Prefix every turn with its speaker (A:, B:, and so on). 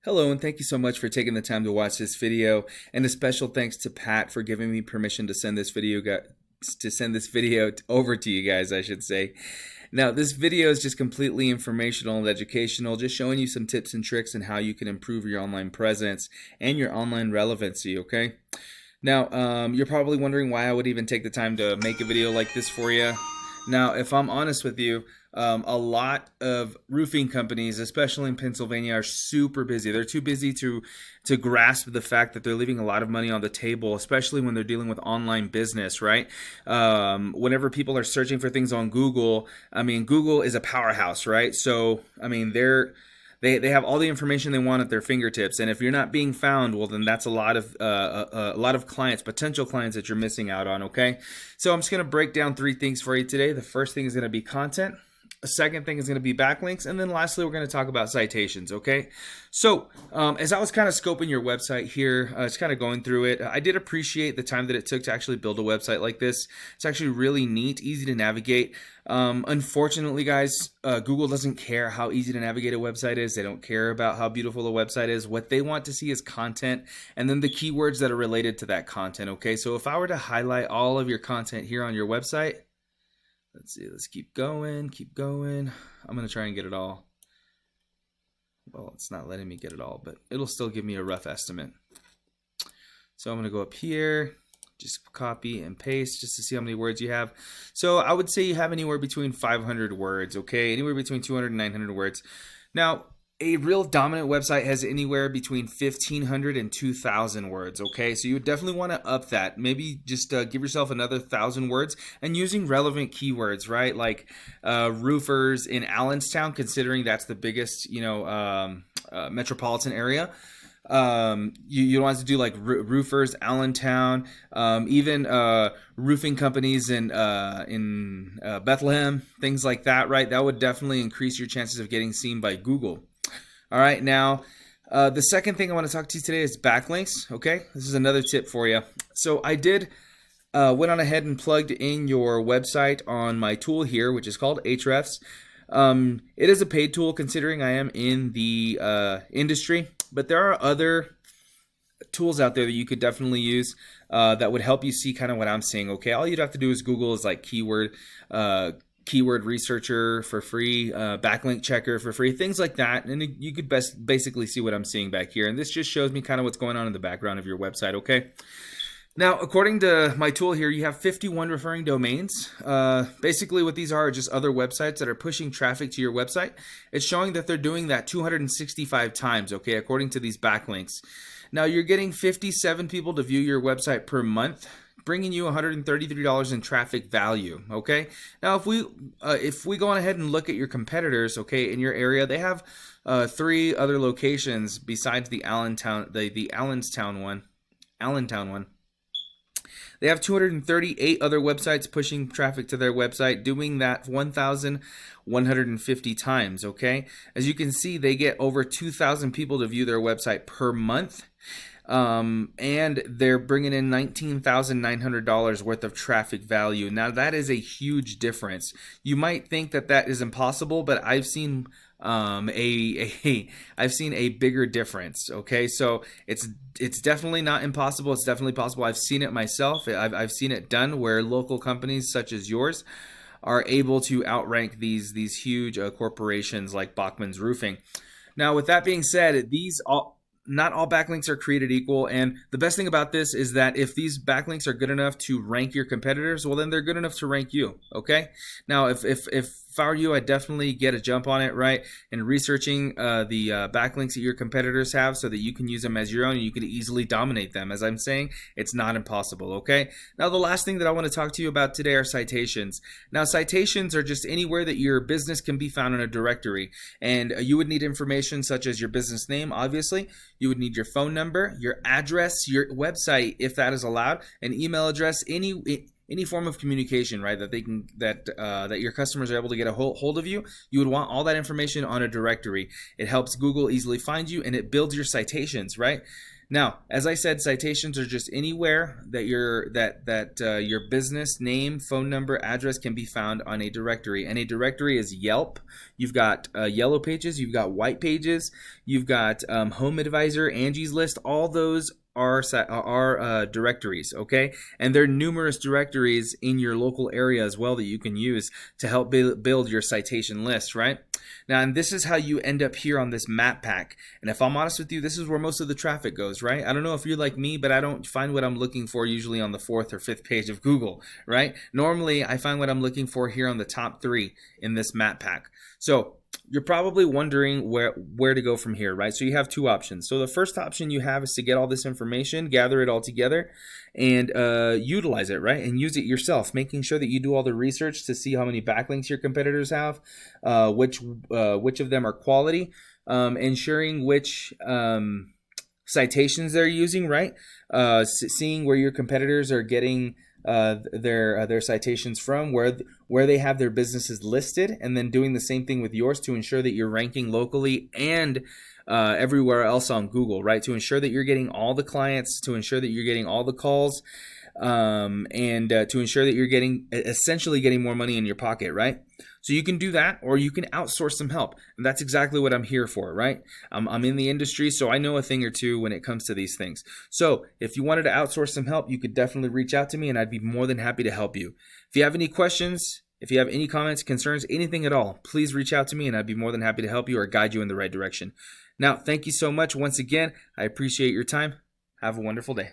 A: Hello, and thank you so much for taking the time to watch this video. And a special thanks to Pat for giving me permission to send this video over to you guys, I should say. Now, this video is just completely informational and educational, just showing you some tips and tricks on how you can improve your online presence and your online relevancy, okay? Now, you're probably wondering why I would even take the time to make a video like this for you. Now, if I'm honest with you, a lot of roofing companies, especially in Pennsylvania, are super busy. They're too busy to grasp the fact that they're leaving a lot of money on the table, especially when they're dealing with online business, right? Whenever people are searching for things on Google, I mean, Google is a powerhouse, right? So, I mean, they have all the information they want at their fingertips, and if you're not being found, well, then that's a lot of clients, potential clients that you're missing out on. Okay, so I'm just going to break down 3 things for you today. The first thing is going to be content. The second thing is going to be backlinks, and then lastly, we're going to talk about citations. Okay, so as I was kind of scoping your website here, just kind of going through it, I did appreciate the time that it took to actually build a website like this. It's actually really neat, easy to navigate. Unfortunately, guys, Google doesn't care how easy to navigate a website is. They don't care about how beautiful a website is. What they want to see is content and then the keywords that are related to that content. Okay, so if I were to highlight all of your content here on your website, let's see, let's keep going. I'm going to try and get it all. Well, it's not letting me get it all, but it'll still give me a rough estimate. So I'm going to go up here, just copy and paste just to see how many words you have. So I would say you have anywhere between 500 words, okay? Anywhere between 200 and 900 words. Now, a real dominant website has anywhere between 1,500 and 2,000 words, okay? So you would definitely want to up that. Maybe just give yourself another 1,000 words and using relevant keywords, right? Like roofers in Allenstown, considering that's the biggest, metropolitan area. You want to do like roofers, Allentown, even roofing companies in Bethlehem, things like that, right? That would definitely increase your chances of getting seen by Google. All right, now the second thing I want to talk to you today is backlinks. Okay, this is another tip for you. So I did went on ahead and plugged in your website on my tool here, which is called Ahrefs. It is a paid tool considering I am in the industry, but there are other tools out there that you could definitely use that would help you see kind of what I'm seeing. Okay, all you'd have to do is Google is like keyword researcher for free, backlink checker for free, things like that, and you could basically see what I'm seeing back here. And this just shows me kind of what's going on in the background of your website. Okay. Now, according to my tool here, you have 51 referring domains. Basically, what these are just other websites that are pushing traffic to your website. It's showing that they're doing that 265 times, okay, according to these backlinks. Now, you're getting 57 people to view your website per month, bringing you $133 in traffic value, okay? Now, if we go on ahead and look at your competitors, okay, in your area, they have 3 other locations besides the Allentown one. They have 238 other websites pushing traffic to their website, doing that 1,150 times, okay? As you can see, they get over 2,000 people to view their website per month, and they're bringing in $19,900 worth of traffic value. Now, that is a huge difference. You might think that that is impossible, but I've seen I've seen a bigger difference. Okay, so it's definitely not impossible. It's definitely possible. I've seen it myself. I've seen it done where local companies such as yours are able to outrank these huge corporations like Bachman's Roofing. Now, with that being said, not all backlinks are created equal, and the best thing about this is that if these backlinks are good enough to rank your competitors, well, then they're good enough to rank you, okay? Now, if I were you, I'd definitely get a jump on it, right, and researching the backlinks that your competitors have so that you can use them as your own and you can easily dominate them. As I'm saying, it's not impossible, okay? Now, the last thing that I want to talk to you about today are citations. Now, citations are just anywhere that your business can be found in a directory, and you would need information such as your business name, obviously. You would need your phone number, your address, your website, if that is allowed, an email address, any form of communication, right, that your customers are able to get a hold of you. You would want all that information on a directory. It helps Google easily find you, and it builds your citations, right? Now, as I said, citations are just anywhere that your business name, phone number, address can be found on a directory. And a directory is Yelp. You've got Yellow Pages, you've got White Pages, you've got Home Advisor, Angie's List. All those are directories, okay? And there are numerous directories in your local area as well that you can use to help build your citation list, right? Now, and this is how you end up here on this map pack. And if I'm honest with you, this is where most of the traffic goes, right? I don't know if you're like me, but I don't find what I'm looking for usually on the 4th or 5th page of Google, right? Normally, I find what I'm looking for here on the top 3 in this map pack. So you're probably wondering where to go from here, right? So you have 2 options. So the first option you have is to get all this information, gather it all together, and utilize it, right? And use it yourself, making sure that you do all the research to see how many backlinks your competitors have, which of them are quality, ensuring which citations they're using, right? Seeing where your competitors are getting their citations from, where they have their businesses listed, and then doing the same thing with yours to ensure that you're ranking locally and everywhere else on Google, right? To ensure that you're getting all the clients, to ensure that you're getting all the calls, and to ensure that you're essentially getting more money in your pocket, right? So you can do that, or you can outsource some help. And that's exactly what I'm here for, right? I'm in the industry, so I know a thing or two when it comes to these things. So if you wanted to outsource some help, you could definitely reach out to me, and I'd be more than happy to help you. If you have any questions, if you have any comments, concerns, anything at all, please reach out to me, and I'd be more than happy to help you or guide you in the right direction. Now, thank you so much once again. I appreciate your time. Have a wonderful day.